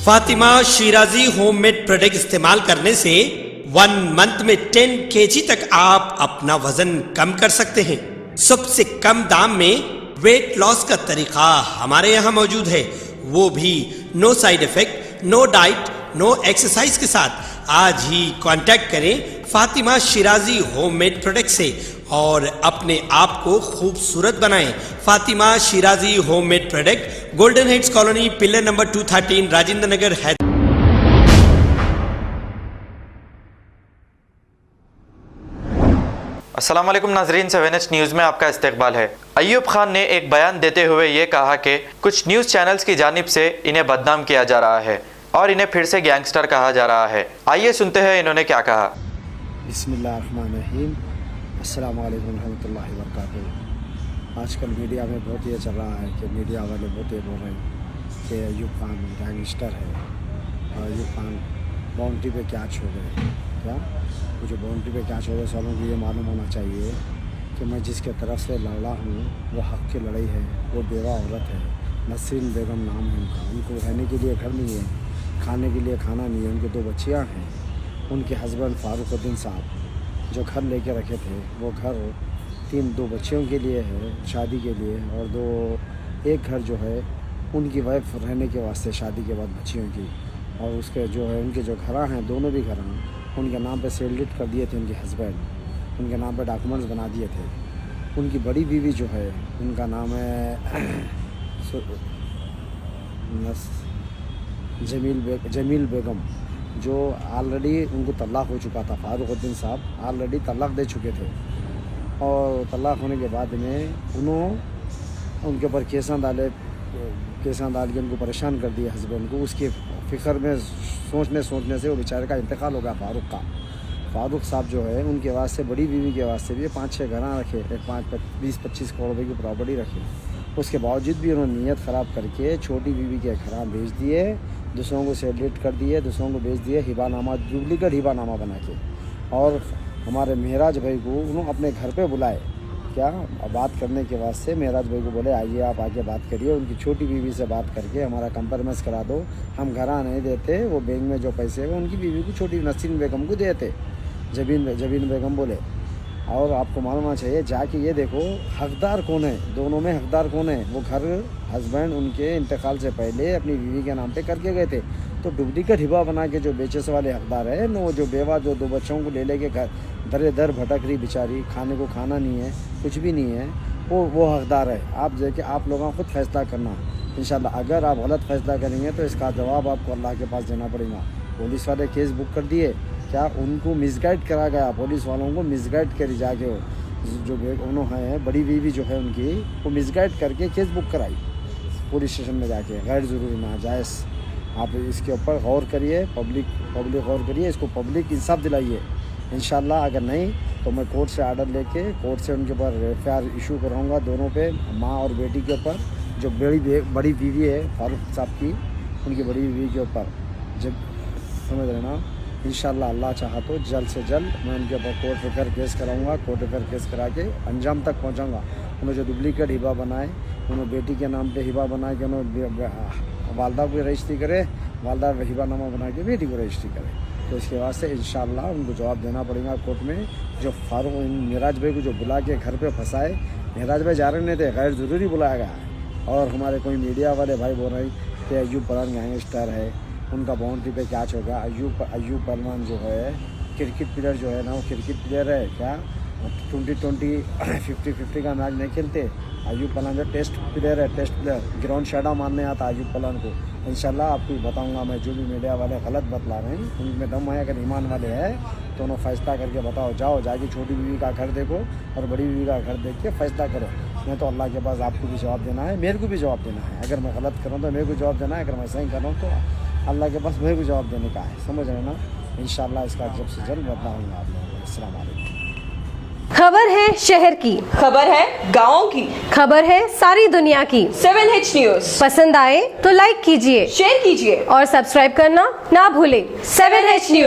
Fatima Shirazi homemade product इस्तेमाल करने से 1 मंथ में 10 kg तक आप अपना वजन कम कर सकते हैं। सबसे कम दाम में वेट लॉस का तरीका हमारे यहाँ मौजूद है, वो भी no side effect, no diet, no exercise के साथ। आज ही कांटेक्ट करें फातिमा शिराजी होममेड प्रोडक्ट से और अपने आप को खूबसूरत बनाएं। Fatima Shirazi homemade product, golden heads colony, pillar number 213, Rajendra Nagar, Hyderabad. अस्सलाम वालेकुम नाजरीन, 7H न्यूज़ में आपका इस्तकबाल है। अय्यूब खान ने एक बयान देते हुए ये कहा कि कुछ न्यूज़ चैनल्स की जानिब से इन्हें बदनाम किया जा रहा है और इन्हें फिर से गैंगस्टर कहा जा रहा है। आइए सुनते हैं इन्होंने क्या कहा। बिस्मिल्लाहिर्रहमानिर्रहीम, अस्सलाम वालेकुम रहमतुल्लाहि व बरकातुहू। आजकल मीडिया में बहुत ये चल रहा है कि मीडिया वाले बहुत ये बोल रहे हैं कि अय्यूब खान गैंगस्टर है और अय्यूब खान बाउंड्री पे क्या छो गए। क्या वो जो बाउंड्री पे क्या छो गए, सबों को ये मालूम होना चाहिए कि मैं जिसके तरफ से लड़ा हूँ वो हक़ की लड़ाई है। वो बेवा औरत है, नसीन बेगम नाम है उनका। उनको रहने के लिए घर नहीं है, खाने के लिए खाना नहीं है। उनके 2 बच्चियाँ हैं। उनके हस्बैंड फारूकुद्दीन साहब जो घर लेके रखे थे, वो घर 2 बच्चियों के लिए है, शादी के लिए, और एक घर जो है उनकी वाइफ रहने के वास्ते, शादी के बाद बच्चियों की। और उसके जो है उनके जो घर हैं, दोनों भी घर उनके नाम पे सेल डीड कर दिए थे। उनके हस्बैंड उनके नाम पे डॉक्यूमेंट्स बना दिए थे। उनकी बड़ी बीवी जो है उनका नाम है जमील बेगम, जो ऑलरेडी उनको तलाक़ हो चुका था। फारूकुद्दीन साहब ऑलरेडी तलाक़ दे चुके थे और तलाक़ होने के बाद में उनके ऊपर केसां डाल के उनको परेशान कर दिया हस्बैंड को। उसके फ़िक्र में सोचने से वो बेचारे का इंतकाल हो गया फारूक साहब जो है उनके वास्ते, बड़ी बीवी के वास्ते भी 5-6 घर रखे, 20-25 करोड़ रुपये की प्रॉपर्टी रखी। उसके बावजूद भी उन्होंने नीयत ख़राब करके छोटी बीवी के घर भेज दिए, दूसरों को सेलिब्रेट कर दिए, दूसरों को भेज दिए हिबानामा, डुप्लीकेट हिबानामा बना के। और हमारे महराज भाई को उन्होंने अपने घर पे बुलाए, क्या बात करने के वास्ते। महराज भाई को बोले आइए आप आके बात करिए। उनकी छोटी बीवी से बात करके हमारा कंप्रोमाइज़ करा दो, हम घर नहीं देते, वो बैंक में जो पैसे हैं उनकी बीवी को, छोटी नसीन बेगम को देते। जबीन बेगम बोले। और आपको मालूम होना चाहिए, जाके ये देखो हकदार कौन है, दोनों में हकदार कौन है। वो घर हस्बैंड उनके इंतकाल से पहले अपनी बीवी के नाम पे करके गए थे, तो डुप्लीकेट हिबा बना के जो बेचे से वाले हकदार है न, वो जो बेवा जो 2 बच्चों को ले के घर दर दर भटक रही बेचारी, खाने को खाना नहीं है, कुछ भी नहीं है, वो हकदार है। आप देखिए, आप लोगों को खुद फैसला करना इंशाल्लाह। अगर आप गलत फैसला करेंगे तो इसका जवाब आपको अल्लाह के पास देना पड़ेगा। पुलिस वाले केस बुक कर दिए, क्या उनको मिसगाइड करा गया, पुलिस वालों को मिसगाइड करी जाके। जो उन्होंने हैं बड़ी बीवी जो है उनकी, वो मिसगाइड करके केस बुक कराई पुलिस स्टेशन में जाके, गैर ज़रूरी नाजायज़। आप इसके ऊपर गौर करिए, पब्लिक गौर करिए, इसको पब्लिक इंसाफ दिलाइए इंशाल्लाह। अगर नहीं तो मैं कोर्ट से आर्डर लेके कोर्ट से उनके ऊपर FIR इशू कराऊँगा, दोनों पे, माँ और बेटी के ऊपर। जो बड़ी बीवी है फारूक साहब की, उनकी बड़ी बीवी के ऊपर, जब समझ रहे ना, इंशाल्लाह अल्लाह चाहा तो जल्द से जल्द मैं उनके ऊपर कोर्ट FIR केस कराऊंगा। कोर्ट FIR केस करा के अंजाम तक पहुंचाऊंगा। उन्होंने जो डुप्लीकेट हिबा बनाए, उन्होंने बेटी के नाम पे हिबा बना के उन्होंने वालदा को रजिस्ट्री करे, वालदा हिबानामा बना के बेटी को रजिस्ट्री करे। तो इसके वास्ते इंशाल्लाह उनको जवाब देना पड़ेगा कोर्ट में। जो फारूक महराज भाई को जो बुला के घर पे फंसाए, महराज भाई जा रहे नहीं थे, गैर ज़रूरी बुलाया गया है। और हमारे कोई मीडिया वाले भाई बोल रहे हैं कि अय्यूब पहलवान गैंगस्टर है, उनका बाउंड्री पे कैच होगा। अय्यूब पहलवान जो है क्रिकेट प्लेयर जो है ना, वो क्रिकेट प्लेयर है, क्या 20-20 50-50 का मैच नहीं खेलते। अय्यूब पहलवान जो टेस्ट प्लेयर है, टेस्ट प्लेयर, ग्राउंड शेडा मारने आता अय्यूब पहलवान को। इंशाल्लाह आपको बताऊंगा मैं, जो भी मीडिया वाले गलत बतला रहे हैं उनमें दम है। अगर ईमान वाले हैं तो उन्होंने फैसला करके बताओ, जाओ जाके छोटी बीवी का घर देखो और बड़ी बीवी का घर देख के फैसला करो। नहीं तो अल्लाह के पास आपको भी जवाब देना है, मेरे को भी जवाब देना है। अगर मैं गलत कर रहा हूँ तो मेरे को जवाब देना है, अगर मैं सही कर रहा हूँ तो अल्लाह के पास मेरे को जवाब देने का है। समझ रहे ना, इंशाल्लाह इसका जल्द से जल्द बताऊँगा आप लोगों को। अस्सलाम वालेकुम। खबर है शहर की, खबर है गाँव की, खबर है सारी दुनिया की। 7H न्यूज़ पसंद आए तो लाइक कीजिए, शेयर कीजिए और सब्सक्राइब करना ना भूलें। 7H news.